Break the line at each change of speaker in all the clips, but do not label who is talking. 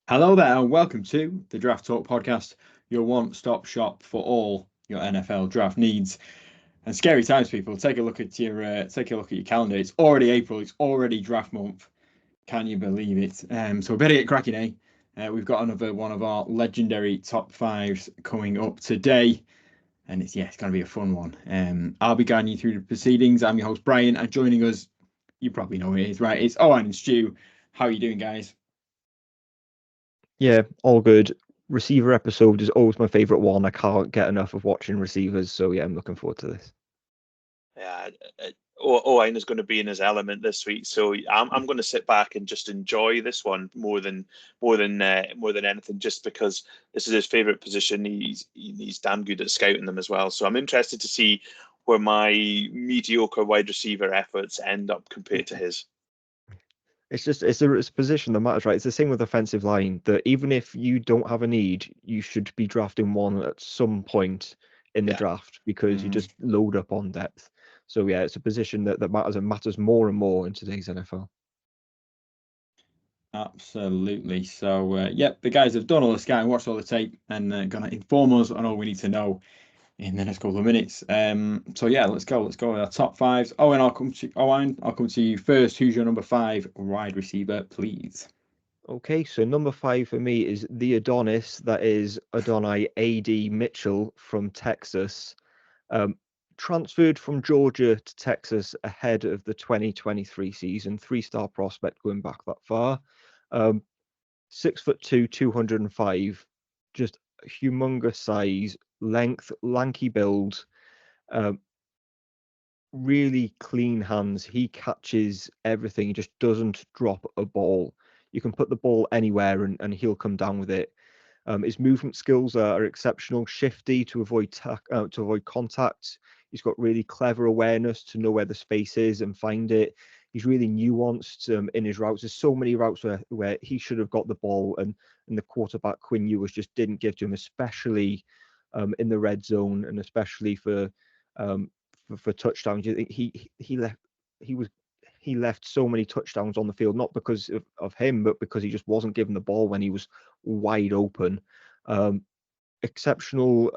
Hello there, and welcome to the Draft Talk podcast, your one-stop shop for all your NFL draft needs. And scary times, people. Take a look at your calendar. It's already April. It's already draft month. Can you believe it? So we better get cracking, eh? We've got another one of our legendary top fives coming up today, and it's going to be a fun one. I'll be guiding you through the proceedings. I'm your host Brian, and joining us, you probably know who it is, right? It's Owen and Stu. How are you doing, guys?
Yeah, all good. Receiver episode is always my favorite one. I can't get enough of watching receivers, so yeah, I'm looking forward to this.
Yeah, Owen is going to be in his element this week, so I'm going to sit back and just enjoy this one more than anything, just because this is his favorite position. He's damn good at scouting them as well. So I'm interested to see where my mediocre wide receiver efforts end up compared to his.
It's a position that matters, right? It's the same with offensive line, that even if you don't have a need, you should be drafting one at some point in the
Yeah.
draft because you just load up on depth. So yeah, it's a position that matters and matters more and more in today's NFL.
Absolutely. So, yep, the guys have done all the scouting, watched all the tape, and going to inform us on all we need to know in the next couple of minutes. So yeah, let's go. Let's go with our top fives. I'll come to you first. Who's your number five wide receiver, please?
Okay, so number five for me is the Adonis, that is Adonai A.D. Mitchell from Texas. Um, Transferred from Georgia to Texas ahead of the 2023 season, three-star prospect going back that far. 6'2", 205, just humongous size, length, lanky build, um, really clean hands. He catches everything. He just doesn't drop a ball. You can put the ball anywhere and he'll come down with it. His movement skills are exceptional, shifty to avoid contact. He's got really clever awareness to know where the space is and find it. He's really nuanced in his routes. There's so many routes where he should have got the ball and the quarterback Quinn Ewers just didn't give to him, especially in the red zone and especially um, for touchdowns. You think he was he left so many touchdowns on the field, not because of him, but because he just wasn't given the ball when he was wide open. Um, Exceptional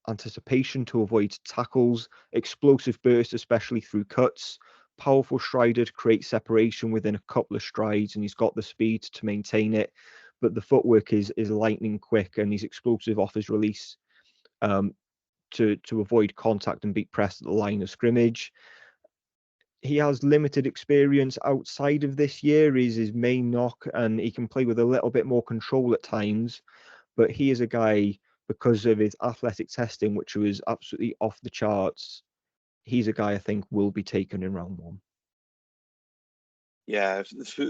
anticipation to avoid tackles, explosive burst, especially through cuts, powerful strider to create separation within a couple of strides, and he's got the speed to maintain it. But the footwork is lightning quick, and he's explosive off his release um, to avoid contact and beat press at the line of scrimmage. He has limited experience outside of this year is his main knock, and he can play with a little bit more control at times. But he is a guy, because of his athletic testing, which was absolutely off the charts. He's a guy I think will be taken in round one.
Yeah,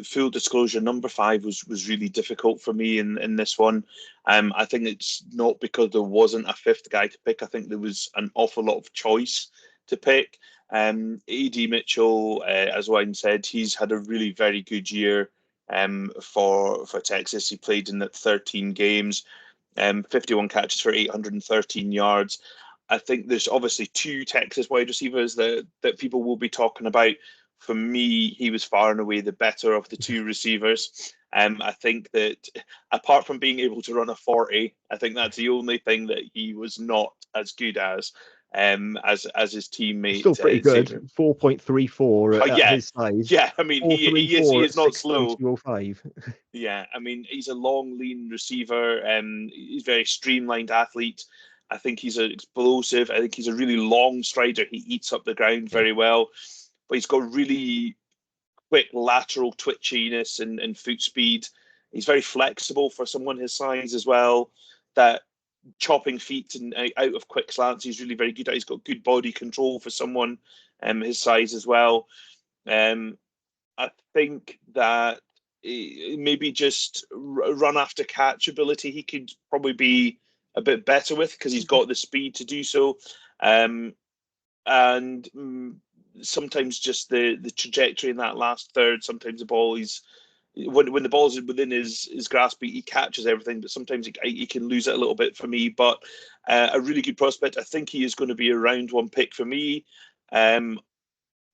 full disclosure, number five was really difficult for me in this one. I think it's not because there wasn't a fifth guy to pick. I think there was an awful lot of choice to pick. AD Mitchell, as Wayne said, he's had a really very good year for Texas. He played in the 13 games, 51 catches for 813 yards. I think there's obviously two Texas wide receivers that people will be talking about. For me, he was far and away the better of the two receivers. I think that apart from being able to run a 40, I think that's the only thing that he was not as good as his
Still
teammate
pretty
Xavier.
good. 4.34
Oh,
at
yeah,
his size.
yeah. I mean, he is
4.34
he
at
is not
6'1",
slow.
205.
Yeah, I mean, he's a long, lean receiver. He's a very streamlined athlete. I think he's explosive. I think he's a really long strider. He eats up the ground
Yeah.
very well, but he's got really quick lateral twitchiness and foot speed. He's very flexible for someone his size as well. That chopping feet and out of quick slants, he's really very good at. He's got good body control for someone his size as well. Um, I think that maybe just run after catch ability he could probably be a bit better with because he's got the speed to do so. Um, and sometimes just the trajectory in that last third, sometimes the ball is when the ball's within his grasp, he catches everything, but sometimes he can lose it a little bit for me. But a really good prospect. I think he is going to be a round one pick for me. Um,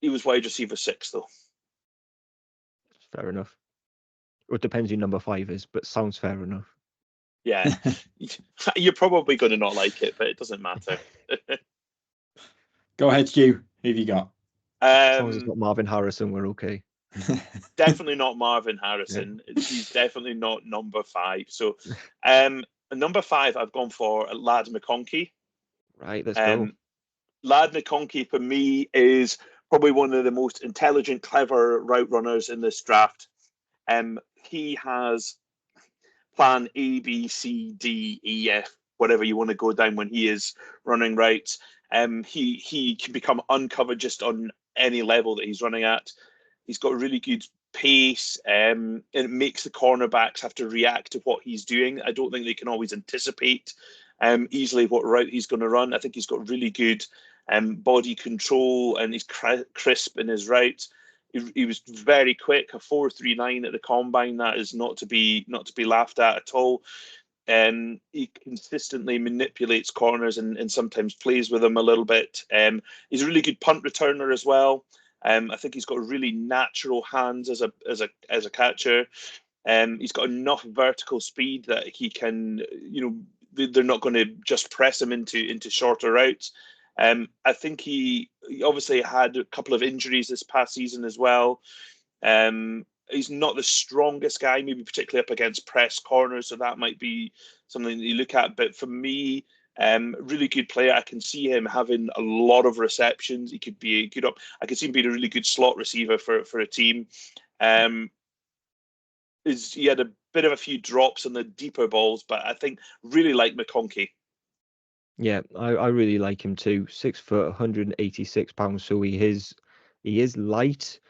he was wide receiver 6 though.
Fair enough. Or it depends who number 5 is, but sounds fair enough.
Yeah, you're probably going to not like it, but it doesn't matter.
Go ahead, Stu. Who have you got?
As long as it's not Marvin Harrison, we're okay.
Definitely not Marvin Harrison. Yeah. He's definitely not number 5. So, number 5, I've gone for Lad McConkey.
Right, let's go.
Lad McConkey, for me, is probably one of the most intelligent, clever route runners in this draft. He has plan A, B, C, D, E, F, whatever you want to go down when he is running routes. He can become uncovered just on any level that he's running at. He's got really good pace, and it makes the cornerbacks have to react to what he's doing. I don't think they can always anticipate easily what route he's going to run. I think he's got really good body control, and he's crisp in his routes. He was very quick, a 4.39 at the combine. That is not to be laughed at all. He consistently manipulates corners and sometimes plays with them a little bit. He's a really good punt returner as well. I think he's got really natural hands as a catcher. He's got enough vertical speed that he can, they're not going to just press him into shorter routes. I think he obviously had a couple of injuries this past season as well. He's not the strongest guy, maybe particularly up against press corners, so that might be something that you look at. But for me, really good player. I can see him having a lot of receptions. He could be a good I could see him being a really good slot receiver for a team. He had a bit of a few drops on the deeper balls, but I think really like McConkey.
Yeah, I really like him too. 6 foot, 186 pounds, so he is light.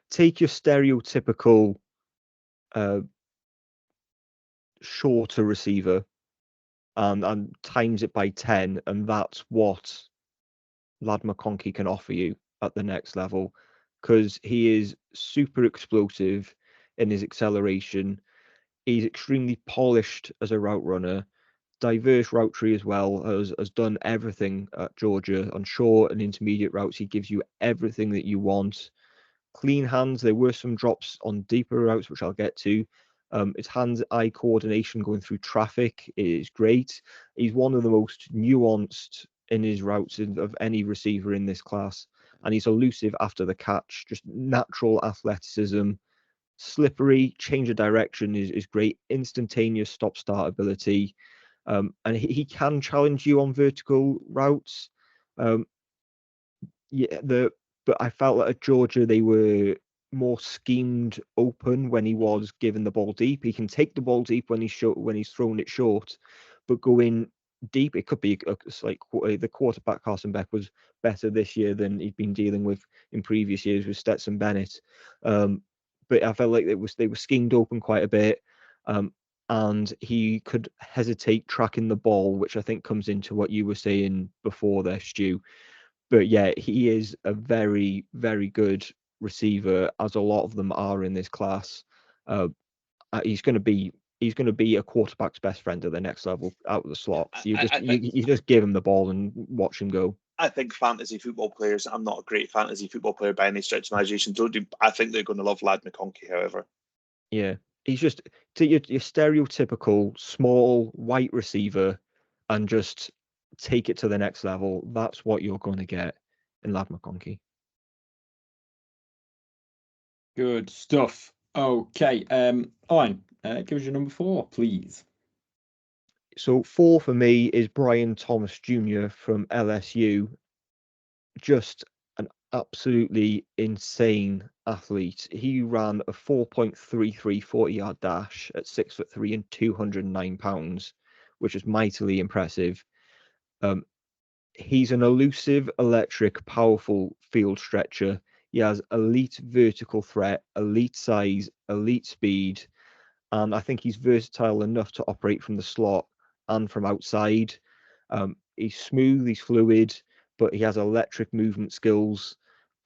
Take your stereotypical shorter receiver and times it by 10, and that's what Lad McConkey can offer you at the next level, because he is super explosive in his acceleration. He's extremely polished as a route runner, diverse route tree as well, has done everything at Georgia. On short and intermediate routes, he gives you everything that you want. Clean hands. There were some drops on deeper routes, which I'll get to. His hand-eye coordination going through traffic is great. He's one of the most nuanced in his routes of any receiver in this class, and he's elusive after the catch. Just natural athleticism. Slippery, change of direction is great. Instantaneous stop-start ability. And he can challenge you on vertical routes. But I felt that at Georgia they were more schemed open when he was given the ball deep. He can take the ball deep when he's thrown it short, but going deep, it could be like the quarterback Carson Beck was better this year than he'd been dealing with in previous years with Stetson Bennett. But I felt like they were schemed open quite a bit. And he could hesitate tracking the ball, which I think comes into what you were saying before there, Stu. But yeah, he is a very, very good receiver, as a lot of them are in this class. He's going to be a quarterback's best friend at the next level out of the slot. You just give him the ball and watch him go.
I think fantasy football players. I'm not a great fantasy football player by any stretch of imagination. I think they're going to love Lad McConkey, however.
Yeah. He's just your stereotypical small white receiver, and just take it to the next level. That's what you're going to get in Lad McConkey.
Good stuff. Okay. Owen, give us your number 4, please.
So 4 for me is Brian Thomas Jr. from LSU. Just an absolutely insane athlete. He ran a 4.33 40-yard dash at 6'3" and 209 pounds, which is mightily impressive. He's an elusive, electric, powerful field stretcher. He has elite vertical threat, elite size, elite speed, and I think he's versatile enough to operate from the slot and from outside. He's smooth, he's fluid, but he has electric movement skills.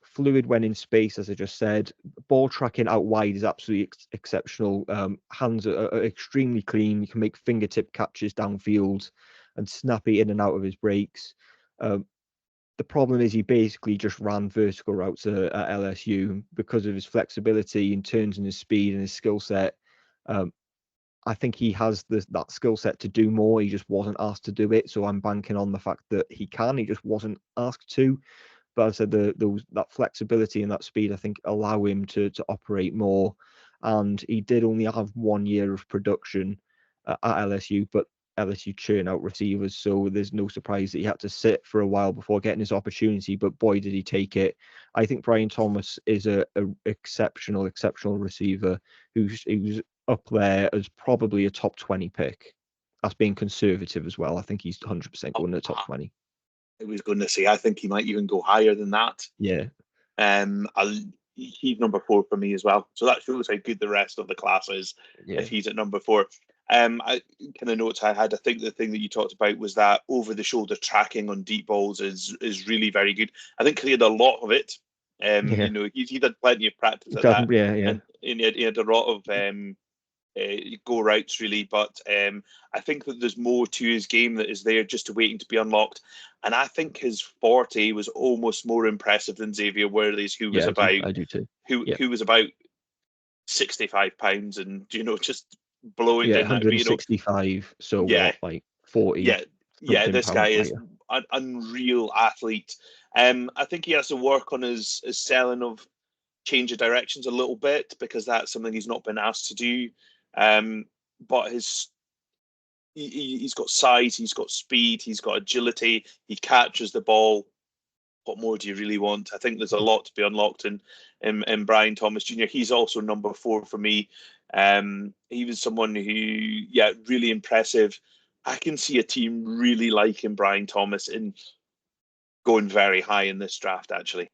Fluid when in space, as I just said. Ball tracking out wide is absolutely exceptional. Hands are extremely clean. You can make fingertip catches downfield and snappy in and out of his breaks. the problem is he basically just ran vertical routes at LSU because of his flexibility in turns and his speed and his skill set. I think he has that skill set to do more. He just wasn't asked to do it. So I'm banking on the fact that he can. He just wasn't asked to. But as I said, that flexibility and that speed, I think, allow him to operate more. And he did only have 1 year of production at LSU, but LSU churn out receivers, so there's no surprise that he had to sit for a while before getting his opportunity. But boy, did he take it! I think Brian Thomas is a exceptional receiver who's up there as probably a top 20 pick. That's being conservative as well. I think he's 100% going to the top 20.
I was going to say I think he might even go higher than that.
Yeah.
He's number 4 for me as well. So that shows how good the rest of the class is if he's at number 4. I kind of notes I had. I think the thing that you talked about was that over-the-shoulder tracking on deep balls is really very good. I think he had a lot of it. You know, he did plenty of practice at that. And he had a lot of go routes really, but I think that there's more to his game that is there just waiting to be unlocked. And I think his 40 was almost more impressive than Xavier Worthy's, who was who was about 65 pounds and just blowing down
165. So what, like 40?
Yeah. This guy is an unreal athlete. I think he has to work on his selling of change of directions a little bit, because that's something he's not been asked to do. But he's got size, he's got speed, he's got agility, he catches the ball. What more do you really want? I think there's a lot to be unlocked in Brian Thomas Jr. He's also number 4 for me. He was someone who, really impressive. I can see a team really liking Brian Thomas and going very high in this draft, actually.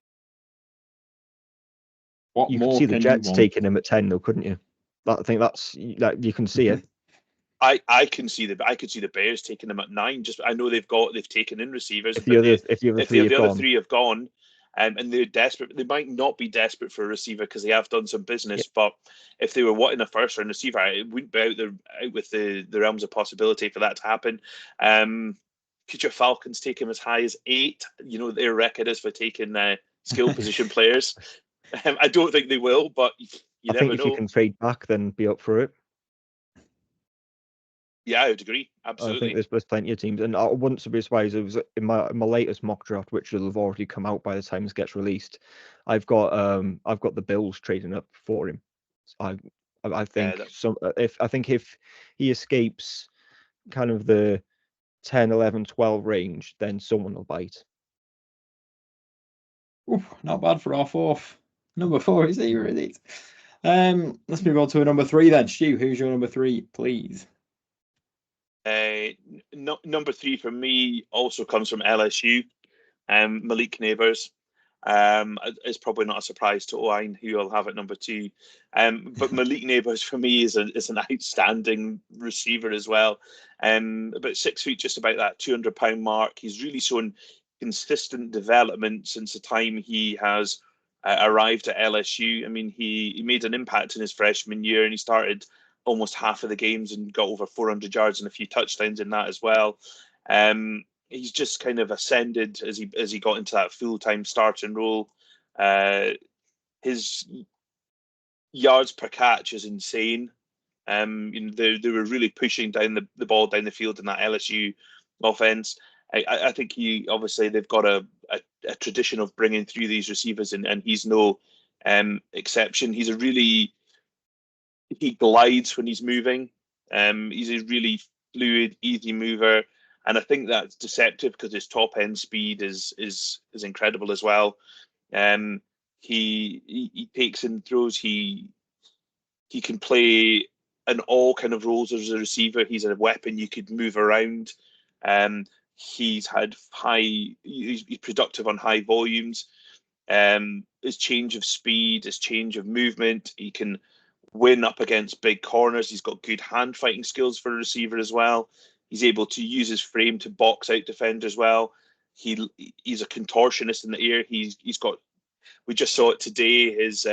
You could see the Jets taking him at 10, though, couldn't you? I think that's you can see it.
I could see the Bears taking them at 9. Just I know they've taken in receivers.
If the other
three have gone, and they're desperate, they might not be desperate for a receiver because they have done some business. But if they were wanting a first round receiver, it wouldn't be out with the realms of possibility for that to happen. Could your Falcons take him as high as 8? You know their record is for taking skill position players. I don't think they will, but you never know.
If you can trade back, then be up for it.
Yeah, I would agree. Absolutely.
I think there's plenty of teams, and I wouldn't be surprised. It was in my latest mock draft, which will have already come out by the time this gets released. I've got the Bills trading up for him. I think if he escapes kind of the 10, 11, 12 range, then someone will bite.
Oof, not bad for our 4th. Number 4 is here, is it? Let's move on to a number 3 then. Stu, who's your number 3, please?
Number 3 for me also comes from LSU. Malik Nabers. It's probably not a surprise to Owain, who I'll have at number 2. But Malik Nabers for me is an outstanding receiver as well. About 6 feet, just about that 200-pound mark. He's really shown consistent development since the time he has arrived at LSU. I mean, he made an impact in his freshman year, and he started almost half of the games and got over 400 yards and a few touchdowns in that as well. He's just kind of ascended as he got into that full-time starting role. His yards per catch is insane. They were really pushing down the ball down the field in that LSU offense. I think they've got a tradition of bringing through these receivers, and he's no exception. He glides when he's moving. He's a really fluid, easy mover, and I think that's deceptive because his top end speed is incredible as well. He takes in throws. He can play in all kind of roles as a receiver. He's a weapon you could move around. He's productive on high volumes. His change of speed, his change of movement, he can win up against big corners. He's got good hand fighting skills for a receiver as well. He's able to use his frame to box out defenders well. He's a contortionist in the air. We just saw it today. His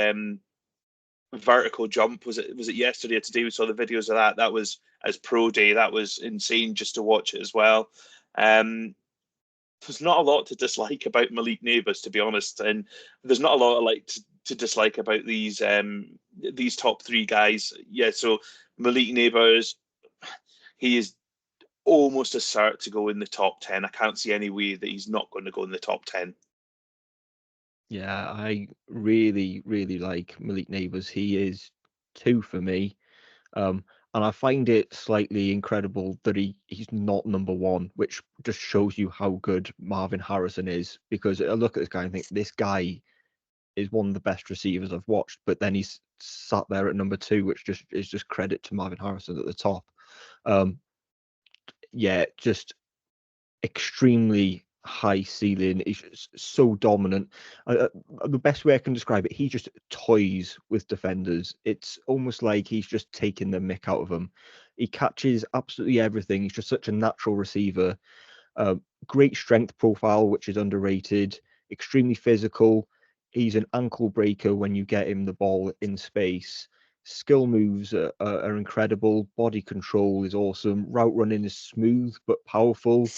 vertical jump, was it yesterday or today? We saw the videos of that. That was as pro day. That was insane just to watch it as well. To there's not a lot to dislike about Malik Nabers, to be honest, and there's not a lot to dislike about these top three guys. Yeah, so Malik Nabers, he is almost a cert to go in the top 10. I can't see any way that he's not going to go in the top 10.
Yeah, I really, really like Malik Nabers. He is 2 for me. And I find it slightly incredible that he's not number 1, which just shows you how good Marvin Harrison is. Because I look at this guy and think this guy is one of the best receivers I've watched, but then he's sat there at number 2, which is just credit to Marvin Harrison at the top. Yeah, just extremely high ceiling. He's just so dominant. The best way I can describe it, he just toys with defenders. It's almost like he's just taking the mick out of them. He catches absolutely everything. He's just such a natural receiver. Great strength profile, which is underrated. Extremely physical. He's an ankle breaker when you get him the ball in space. Skill moves are incredible. Body control is awesome. Route running is smooth but powerful.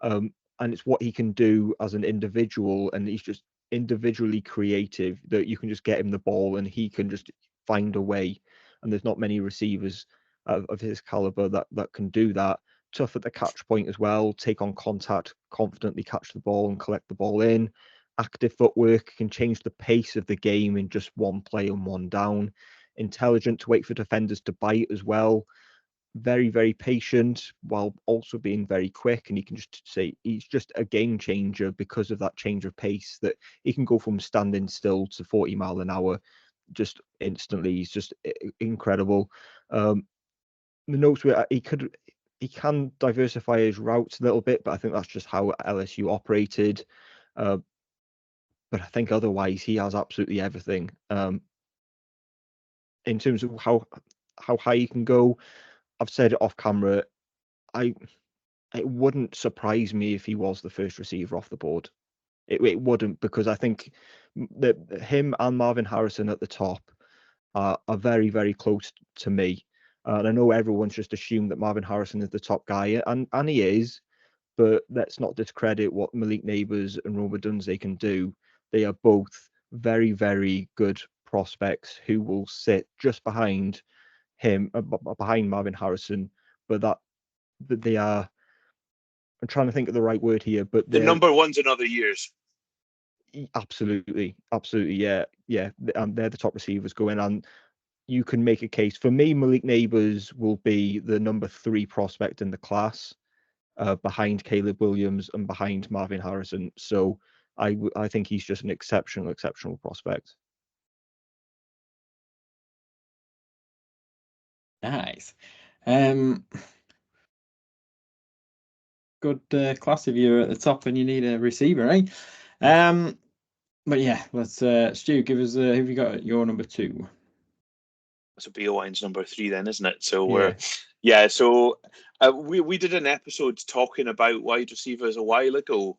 And it's what he can do as an individual, and he's just individually creative, that you can just get him the ball and he can just find a way. And there's not many receivers of his caliber that can do that. Tough at the catch point as well, take on contact, confidently catch the ball and collect the ball in. Active footwork, can change the pace of the game in just one play and one down. Intelligent to wait for defenders to bite as well. Very, very patient while also being very quick. And you can just say he's just a game changer because of that change of pace, that he can go from standing still to 40 mile an hour just instantly. He's just incredible. The notes where he can diversify his routes a little bit, but I think that's just how LSU operated. But I think otherwise he has absolutely everything. In terms of how high he can go, I've said it off camera, it wouldn't surprise me if he was the first receiver off the board. It wouldn't, because I think that him and Marvin Harrison at the top are very, very close to me. And I know everyone's just assumed that Marvin Harrison is the top guy, and he is, but let's not discredit what Malik Nabers and Odunze can do. They are both very, very good prospects who will sit just behind him, behind Marvin Harrison, but that they are, I'm trying to think of the right word here, but
the number ones in other years.
Absolutely, yeah. They're the top receivers going, and you can make a case for me. Malik Nabers will be the number 3 prospect in the class, behind Caleb Williams and behind Marvin Harrison. So I think he's just an exceptional prospect.
Nice. Good class if you're at the top and you need a receiver, eh? But yeah, let's Stu, give us who have you got at your number 2?
So Beowine's number 3 then, isn't it? So so we did an episode talking about wide receivers a while ago,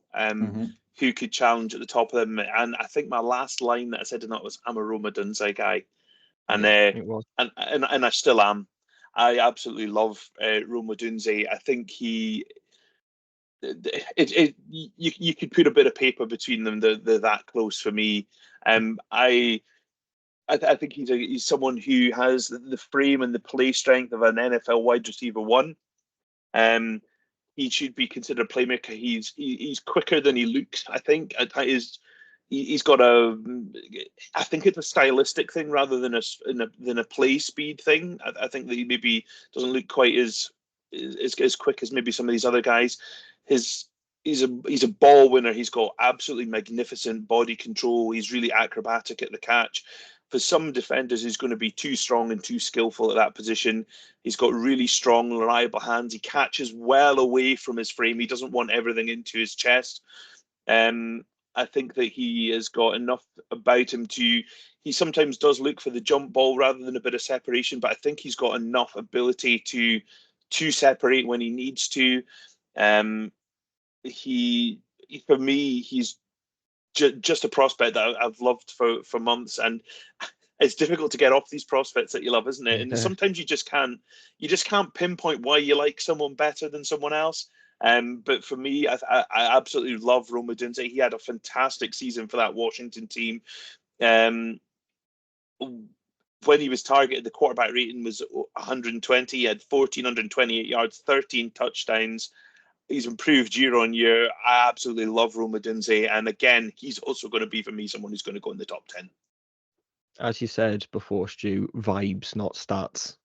who could challenge at the top of them, and I think my last line that I said in that was, I'm a Rome Odunze guy, and
it was.
and I still am. I absolutely love Rome Odunze. I think you could put a bit of paper between them. They're that close for me. I think he's someone who has the frame and the play strength of an NFL wide receiver 1. He should be considered a playmaker. He's quicker than he looks. I think he's got I think it's a stylistic thing rather than a play speed thing. I think that he maybe doesn't look quite as quick as maybe some of these other guys. He's a ball winner. He's got absolutely magnificent body control. He's really acrobatic at the catch. For some defenders, he's going to be too strong and too skillful at that position. He's got really strong, reliable hands. He catches well away from his frame. He doesn't want everything into his chest. I think that he has got enough about him he sometimes does look for the jump ball rather than a bit of separation, but I think he's got enough ability to separate when he needs to. For me, he's just a prospect that I've loved for months, and it's difficult to get off these prospects that you love, isn't it? And sometimes you just can't pinpoint why you like someone better than someone else. But for me, I absolutely love Rome Odunze. He had a fantastic season for that Washington team. When he was targeted, the quarterback rating was 120. He had 1,428 yards, 13 touchdowns. He's improved year on year. I absolutely love Rome Odunze. And again, he's also going to be, for me, someone who's going to go in the top 10.
As you said before, Stu, vibes, not stats.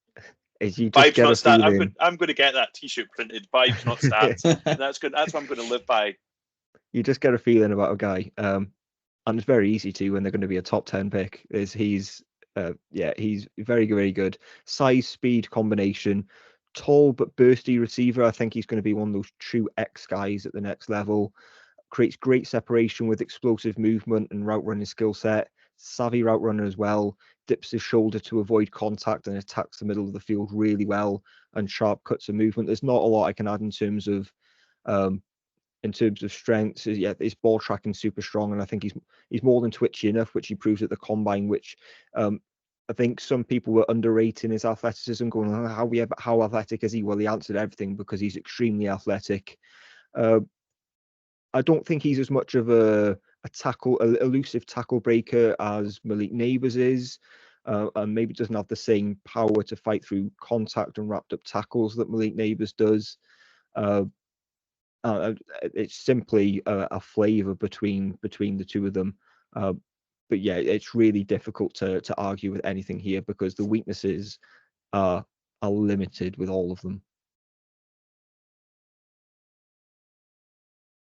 Is you just
Vibes,
get
not
a
stats.
feeling.
I'm going to get that T-shirt printed. Vibes, not stats. And that's good. That's what I'm going to live by.
You just get a feeling about a guy, and it's very easy to when they're going to be a top 10 pick. He's very, very good. Size, speed combination, tall but bursty receiver. I think he's going to be one of those true X guys at the next level. Creates great separation with explosive movement and route running skill set. Savvy route runner as well. Dips his shoulder to avoid contact and attacks the middle of the field really well. And sharp cuts of movement. There's not a lot I can add in terms of strengths. Yeah, his ball tracking super strong, and I think he's more than twitchy enough, which he proves at the combine. Which I think some people were underrating his athleticism, going, how athletic is he? Well, he answered everything because he's extremely athletic. I don't think he's as much of a elusive tackle breaker as Malik Nabers is, and maybe doesn't have the same power to fight through contact and wrapped up tackles that Malik Nabers does. It's simply a flavor between the two of them. But yeah, it's really difficult to argue with anything here because the weaknesses are limited with all of them.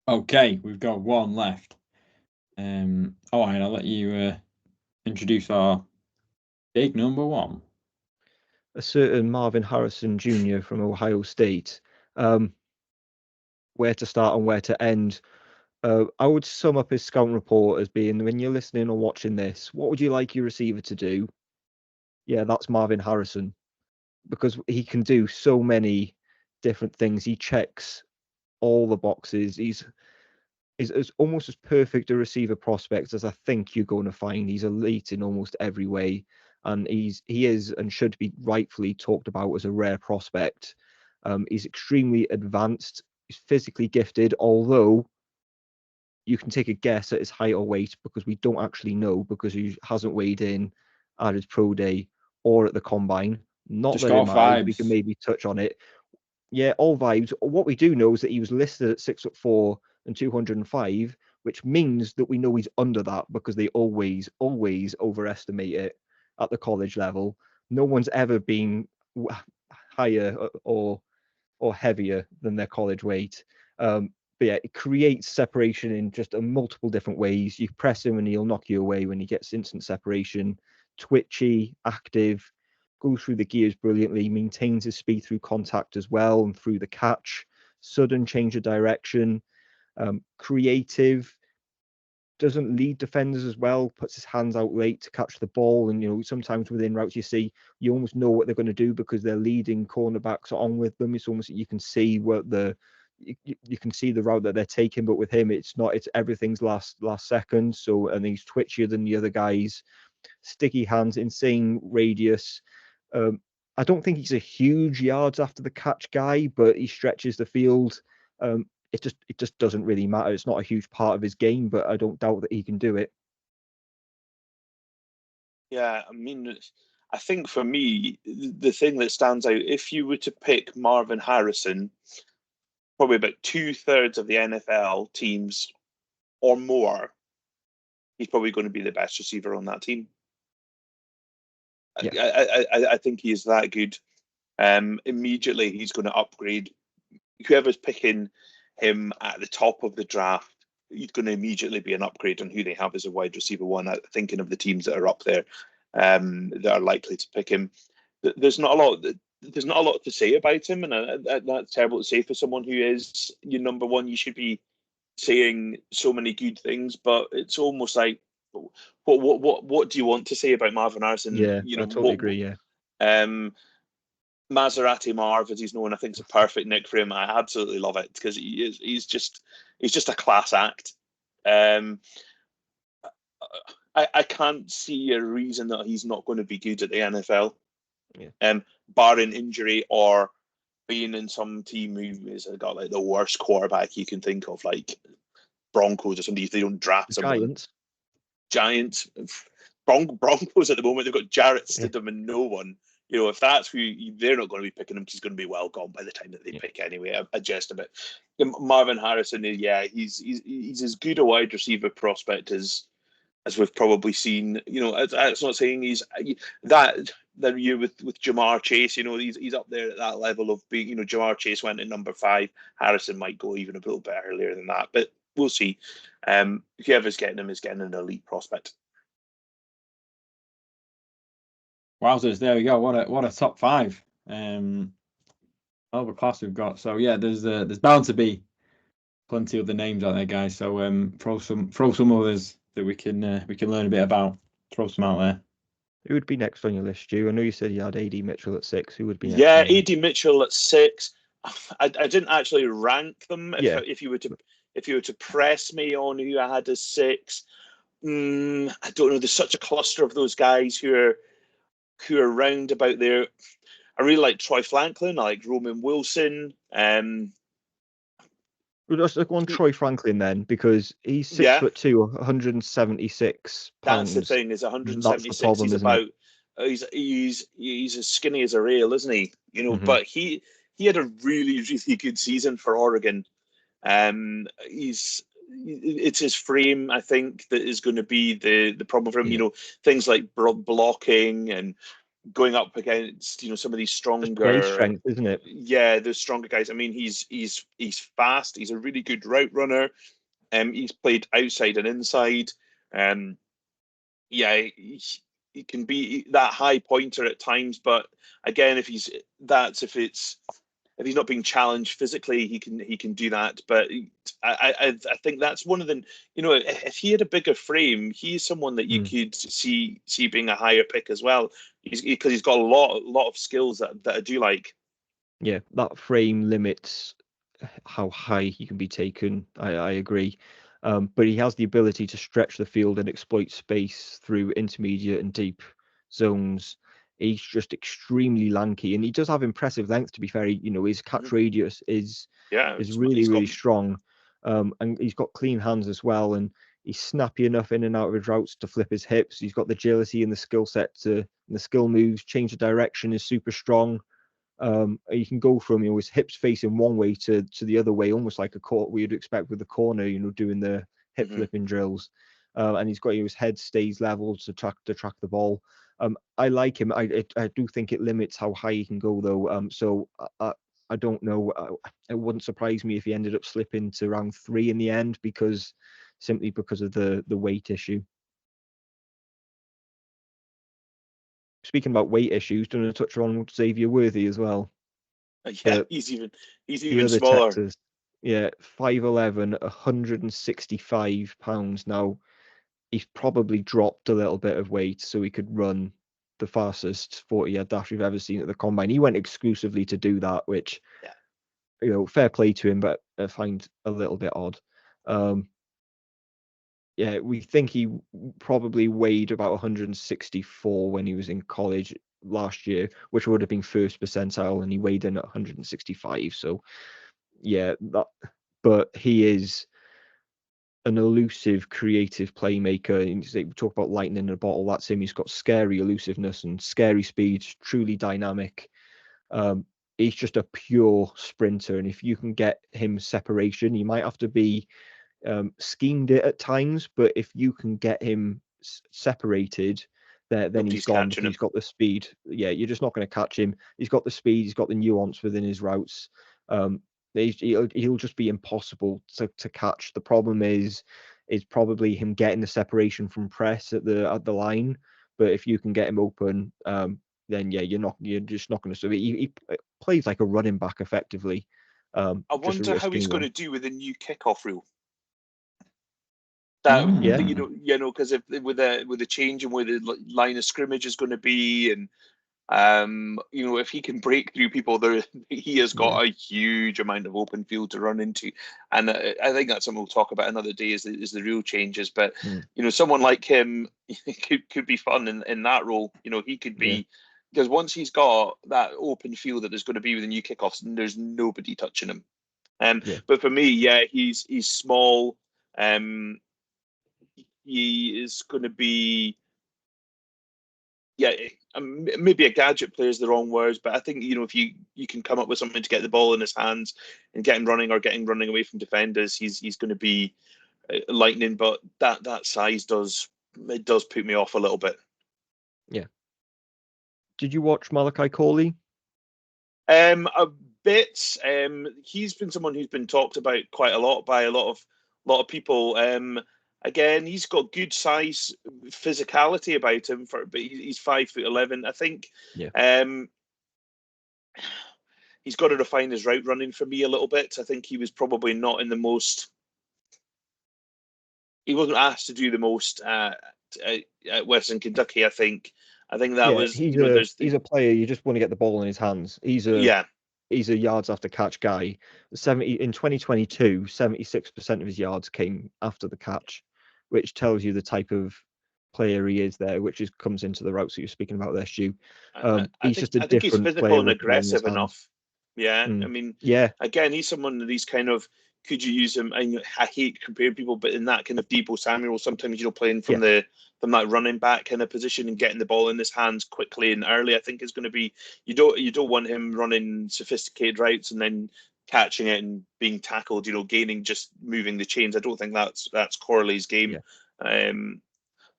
Okay, we've got one left. And I'll let you introduce our big number one.
A certain Marvin Harrison Jr. from Ohio State. Where to start and where to end? I would sum up his scouting report as being, when you're listening or watching this, what would you like your receiver to do? Yeah, that's Marvin Harrison, because he can do so many different things. He checks all the boxes. He's almost as perfect a receiver prospect as I think you're going to find. He's elite in almost every way, and he is and should be rightfully talked about as a rare prospect. He's extremely advanced. He's physically gifted, although you can take a guess at his height or weight because we don't actually know, because he hasn't weighed in at his pro day or at the combine. Not
Just
that
got
it matters.
vibes.
We can maybe touch on it. Yeah, all vibes. What we do know is that he was listed at 6'4" and 205, which means that we know he's under that because they always overestimate it at the college level. No one's ever been higher or heavier than their college weight. But yeah, it creates separation in just multiple different ways. You press him and he'll knock you away when he gets instant separation. Twitchy, active, goes through the gears brilliantly, maintains his speed through contact as well and through the catch. Sudden change of direction. Creative, doesn't lead defenders as well, puts his hands out late to catch the ball. And, sometimes within routes you almost know what they're going to do because they're leading cornerbacks on with them. It's almost you can see what you can see the route that they're taking, but with him, it's not. It's everything's last second. So, and he's twitchier than the other guys. Sticky hands, insane radius. I don't think he's a huge yards after the catch guy, but he stretches the field. It just doesn't really matter. It's not a huge part of his game, but I don't doubt that he can do it.
Yeah, I mean, I think for me, the thing that stands out, if you were to pick Marvin Harrison, probably about 2/3 of the NFL teams or more, he's probably going to be the best receiver on that team. Yeah. I think he is that good. Immediately, he's going to upgrade. Whoever's picking him at the top of the draft, he's going to immediately be an upgrade on who they have as a wide receiver one. Thinking of the teams that are up there that are likely to pick him, there's not a lot. There's not a lot to say about him, and that's terrible to say for someone who is your number one. You should be saying so many good things, but it's almost like, what do you want to say about Marvin Harrison?
Yeah, I totally agree. Yeah.
Maserati Marv, as he's known, I think is a perfect nick for him. I absolutely love it because he's just a class act. I can't see a reason that he's not going to be good at the NFL.
Yeah.
Barring injury or being in some team who has got like the worst quarterback you can think of, like Broncos or somebody, if they don't draft someone. Giants. Broncos at the moment, they've got Jarrett Stidham and no one. If that's who they're not going to be picking him, he's going to be well gone by the time that they pick anyway. I just a bit. Marvin Harrison, he's as good a wide receiver prospect as we've probably seen. It's not saying he's that year with Jamar Chase. He's up there at that level of being. Jamar Chase went in number 5. Harrison might go even a little bit earlier than that, but we'll see. Whoever's getting him is getting an elite prospect.
Wowzers! There we go. What a top 5. Over class we've got. So yeah, there's bound to be plenty of the names out there, guys. So throw some others that we can learn a bit about. Throw some out there.
Who would be next on your list, Stu? I know you said you had AD Mitchell at 6. Who would be next?
Yeah, AD Mitchell at 6. I didn't actually rank them. If you were to press me on who I had as 6, I don't know. There's such a cluster of those guys who are round about there. I really like Troy Franklin. I like Roman Wilson.
We'll just look on Troy Franklin then, because he's 6'2", 176 pounds.
That's the thing, is 176. Problem, he's about he's as skinny as a rail, isn't he? But he had a really, really good season for Oregon. It's his frame, I think, that is going to be the problem for him. Things like blocking and going up against some of these stronger
great strength, isn't it?
Yeah, the stronger guys. I mean, he's fast. He's a really good route runner. He's played outside and inside. He can be that high pointer at times, but again, if he's not being challenged physically, he can do that. But I think that's one of the, if he had a bigger frame, he's someone that you could see being a higher pick as well, because he's got a lot of skills that I do like.
Yeah, that frame limits how high he can be taken. I agree. But he has the ability to stretch the field and exploit space through intermediate and deep zones. He's just extremely lanky, and he does have impressive length, to be fair. His catch radius is really strong, and he's got clean hands as well, and he's snappy enough in and out of his routes to flip his hips. He's got the agility and the skill set and the skill moves. Change of direction is super strong. You can go from his hips facing one way to the other way, almost like a court we'd expect with the corner, doing the hip flipping drills. And he's got his head stays level to track the ball. I like him. I do think it limits how high he can go, though. So I don't know. It wouldn't surprise me if he ended up slipping to round 3 in the end, simply because of the weight issue. Speaking about weight issues, do you want to touch on Xavier Worthy as well?
Yeah, he's even smaller.
Texas, 5'11", 165 pounds. Now, he's probably dropped a little bit of weight so he could run the fastest 40-yard dash we've ever seen at the combine. He went exclusively to do that, which, fair play to him, but I find a little bit odd. We think he probably weighed about 164 when he was in college last year, which would have been first percentile, and he weighed in at 165. So, but he is an elusive, creative playmaker. And we talk about lightning in a bottle. That's him. He's got scary elusiveness and scary speed. Truly dynamic. He's just a pure sprinter, and if you can get him separation, you might have to be schemed it at times, but if you can get him separated, then he's gone. He's got the speed. You're just not going to catch him. He's got the speed. He's got the nuance within his routes. He'll just be impossible to catch. The problem is probably him getting the separation from press at the line. But if you can get him open, then you're just not going to. So he plays like a running back effectively.
I wonder how he's going to do with the new kickoff rule. Because with the change in where the line of scrimmage is going to be, and if he can break through people, he has got a huge amount of open field to run into, and I think that's something we'll talk about another day. Is the rule changes, but someone like him could be fun in that role. He could be Because once he's got that open field that there's going to be with the new kickoffs, and there's nobody touching him. But for me, he's small. He is going to be, maybe a gadget player is the wrong words, but I think, if you can come up with something to get the ball in his hands and get him running or getting running away from defenders, he's going to be lightning. But that size does put me off a little bit.
Yeah. Did you watch Malachi Corley?
A bit. He's been someone who's been talked about quite a lot by a lot of people. Again, he's got good size, physicality about him. But he's 5'11". I think.
Yeah.
He's got to refine his route running for me a little bit. I think he was probably not in the most. He wasn't asked to do the most at Western Kentucky. I think that was.
He's a player. You just want to get the ball in his hands. He's a yards after catch guy. In 2022, 76% of his yards came after the catch, which tells you the type of player he is there, which comes into the routes that you're speaking about there, Stu. He's just a different
he's physical
player
and aggressive enough. Yeah, I mean, again, he's someone of these kind of. Could you use him? I hate comparing people, but in that kind of Deebo Samuel, sometimes playing from that running back kind of position and getting the ball in his hands quickly and early, I think is going to be. You don't want him running sophisticated routes and then catching it and being tackled. Gaining, just moving the chains. I don't think that's Corley's game. Yeah.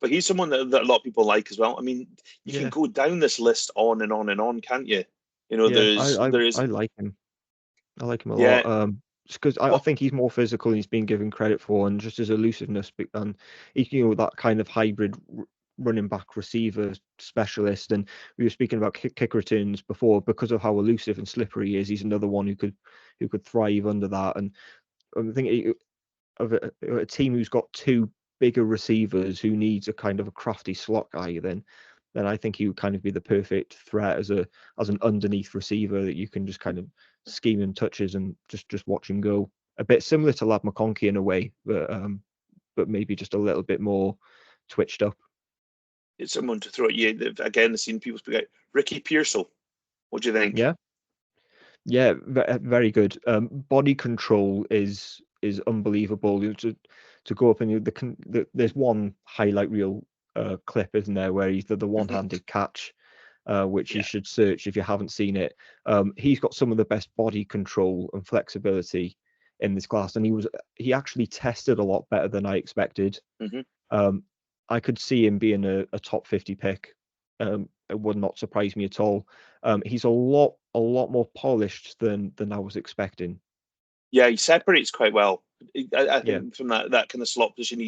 But he's someone that a lot of people like as well. I mean, you can go down this list on and on and on, can't you?
I like him. I like him a lot. Because I think he's more physical than he's been given credit for, and just his elusiveness, and he's that kind of hybrid running back receiver specialist. And we were speaking about kick returns before, because of how elusive and slippery he is. He's another one who could thrive under that. And I think of a team who's got two bigger receivers who needs a kind of a crafty slot guy, then I think he would kind of be the perfect threat as an underneath receiver that you can just kind of scheme him touches and just watch him go. A bit similar to Lab McConkey in a way, but maybe just a little bit more twitched up.
It's someone to throw at you. Again, I've seen people speak out. Ricky Pearsall. What do you think?
Yeah, very good. Body control is unbelievable. To go up and there's one highlight reel clip, isn't there, where he's the one-handed catch, which you should search if you haven't seen it. He's got some of the best body control and flexibility in this class, and he actually tested a lot better than I expected. I could see him being a top 50 pick. It would not surprise me at all. He's a lot more polished than I was expecting.
Yeah, he separates quite well. I think from that kind of slot position,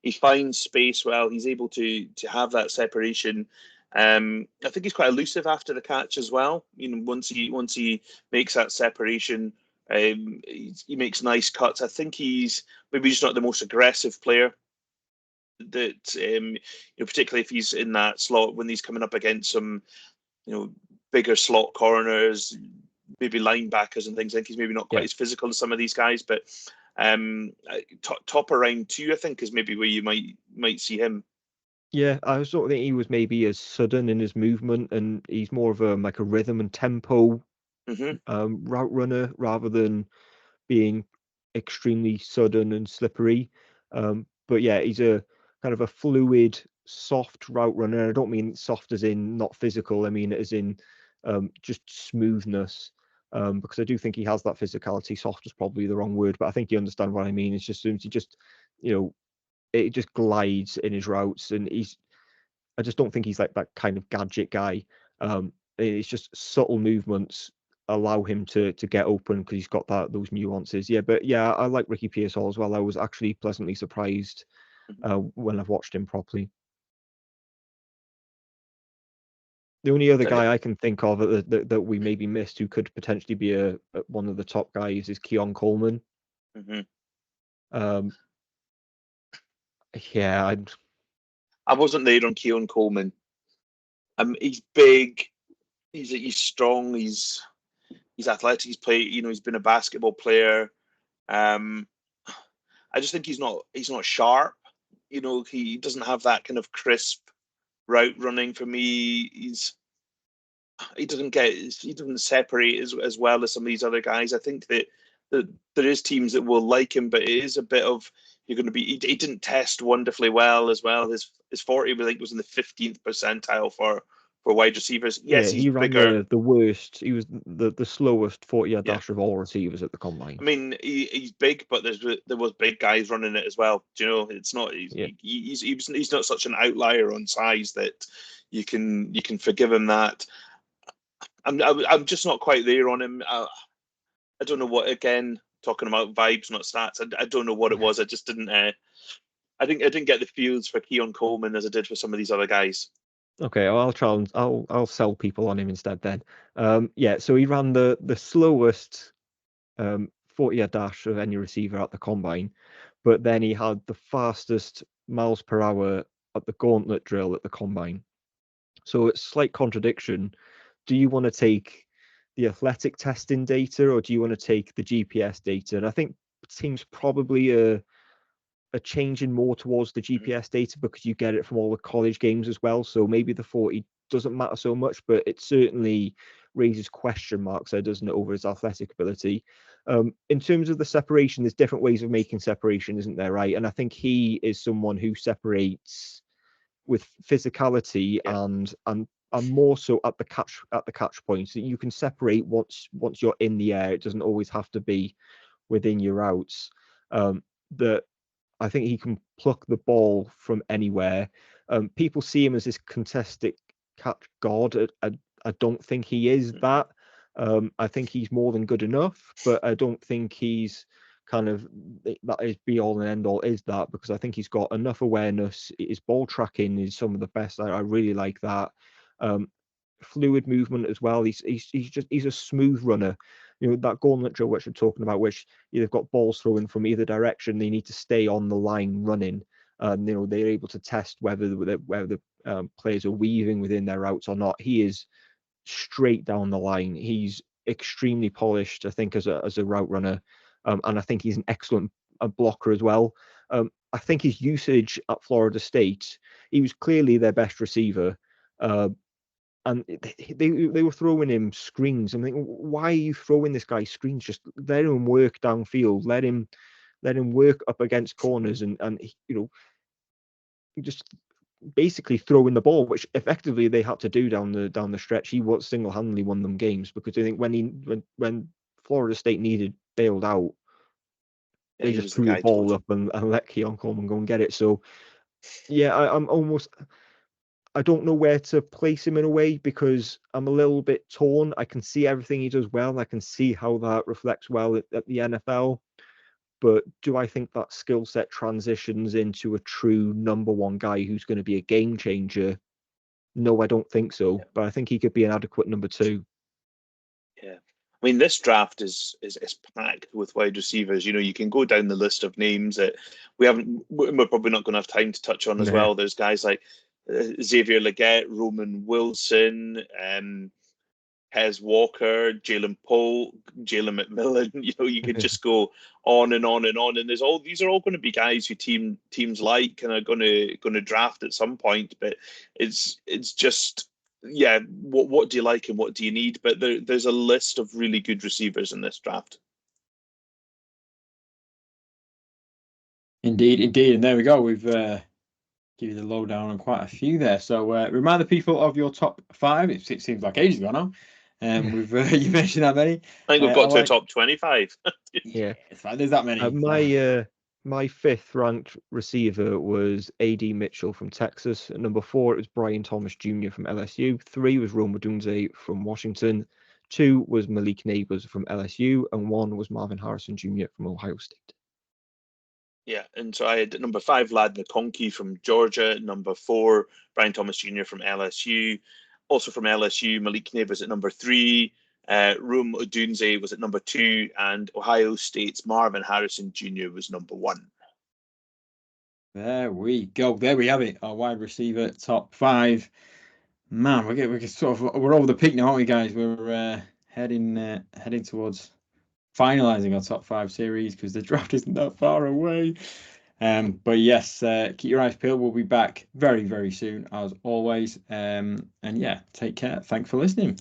he finds space well. He's able to have that separation. I think he's quite elusive after the catch as well. Once he makes that separation, he makes nice cuts. I think he's maybe just not the most aggressive player. That particularly if he's in that slot when he's coming up against some bigger slot corners, maybe linebackers and things. I think he's maybe not quite as physical as some of these guys, but top around 2, I think, is maybe where you might see him.
Yeah, I sort of think he was maybe as sudden in his movement, and he's more of a rhythm and tempo route runner rather than being extremely sudden and slippery. But yeah, he's a kind of a fluid, soft route runner. I don't mean soft as in not physical. I mean as in just smoothness. Because I do think he has that physicality. Soft is probably the wrong word, but I think you understand what I mean. It's just it just glides in his routes, and I just don't think he's like that kind of gadget guy. It's just subtle movements allow him to get open because he's got those nuances. I like Ricky Pearsall as well. I was actually pleasantly surprised when I've watched him properly. The only other guy I can think of that we maybe missed who could potentially be one of the top guys is Keon Coleman.
I wasn't there on Keon Coleman. He's big. He's strong. He's athletic. He's been a basketball player. I just think he's not sharp. He doesn't have that kind of crisp route running for me. he doesn't separate as well as some of these other guys. I think that there is teams that will like him, but it is a bit of you're going to be. He didn't test wonderfully well as well. His 40, I think, was in the 15th percentile for wide receivers. Yes, he's
he ran
bigger.
the worst. He was the slowest 40-yard dash of all receivers at the combine.
I mean, he's big, but there was big guys running it as well. Do you know? It's not. He's not such an outlier on size that you can forgive him that. I'm just not quite there on him. I don't know what. Again, talking about vibes, not stats. I don't know what it was. I just didn't. I didn't get the feels for Keon Coleman as I did for some of these other guys.
Okay, well, I'll try and I'll sell people on him instead then. So he ran the slowest 40-yard dash of any receiver at the combine, but then he had the fastest miles per hour at the gauntlet drill at the combine. So it's a slight contradiction. Do you want to take the athletic testing data or do you want to take the GPS data? And I think it seems probably a changing more towards the GPS data because you get it from all the college games as well. So maybe the 40 doesn't matter so much, but it certainly raises question marks there, doesn't it, over his athletic ability. In terms of the separation, there's different ways of making separation, isn't there, right? And I think he is someone who separates with physicality and more so at the catch point. So you can separate once you're in the air. It doesn't always have to be within your routes. That I think he can pluck the ball from anywhere. People see him as this contested catch god. I don't think he is that. I think he's more than good enough, but I don't think he's kind of that is be all and end all is that, because I think he's got enough awareness. His ball tracking is some of the best. I really like that. Fluid movement as well. He's a smooth runner. You know, that gauntlet drill which we're talking about, which they've got balls throwing from either direction. They need to stay on the line running. They're able to test whether the players are weaving within their routes or not. He is straight down the line. He's extremely polished, I think, as a route runner, and I think he's an excellent blocker as well. I think his usage at Florida State, he was clearly their best receiver. And they were throwing him screens. I'm thinking, why are you throwing this guy screens? Just let him work downfield. Let him work up against corners and just basically throwing the ball, which effectively they had to do down the stretch. He was single-handedly won them games because I think when Florida State needed bailed out, they just threw the ball up and let Keon Coleman go and get it. So yeah, I don't know where to place him in a way because I'm a little bit torn. I can see everything he does well. I can see how that reflects well at the NFL. But do I think that skill set transitions into a true number one guy who's going to be a game changer? No, I don't think so. Yeah. But I think he could be an adequate number two.
Yeah. I mean, this draft is packed with wide receivers. You know, you can go down the list of names that we're probably not going to have time to touch on as well. There's guys like Xavier Leggett, Roman Wilson, Hez Walker, Jalen Poe, Jalen McMillan. You know, you could just go on and on and on. And these are all going to be guys who teams like and are going to draft at some point. But it's just, yeah, what do you like and what do you need? But there's a list of really good receivers in this draft.
Indeed, and there we go. We've give you the lowdown on quite a few there. So remind the people of your top five. It seems like ages ago now. We've you mentioned that many.
I think we've got to a top 25.
Yeah,
it's fine. There's that many.
My fifth ranked receiver was A.D. Mitchell from Texas. At number 4, it was Brian Thomas Jr. from LSU. 3 was Odunze from Washington. 2 was Malik Nabers from LSU, and 1 was Marvin Harrison Jr. from Ohio State.
Yeah, and so I had at number 5, McConkey from Georgia. Number 4, Brian Thomas Jr. from LSU. Also from LSU, Malik Nabers at number 3. Odunze was at number 2. And Ohio State's Marvin Harrison Jr. was number 1.
There we go. There we have it. Our wide receiver top 5. Man, we're over the peak now, aren't we, guys? We're heading towards finalizing our top 5 series because the draft isn't that far away. But yes, keep your eyes peeled. We'll be back very, very soon, as always. And yeah, take care. Thanks for listening.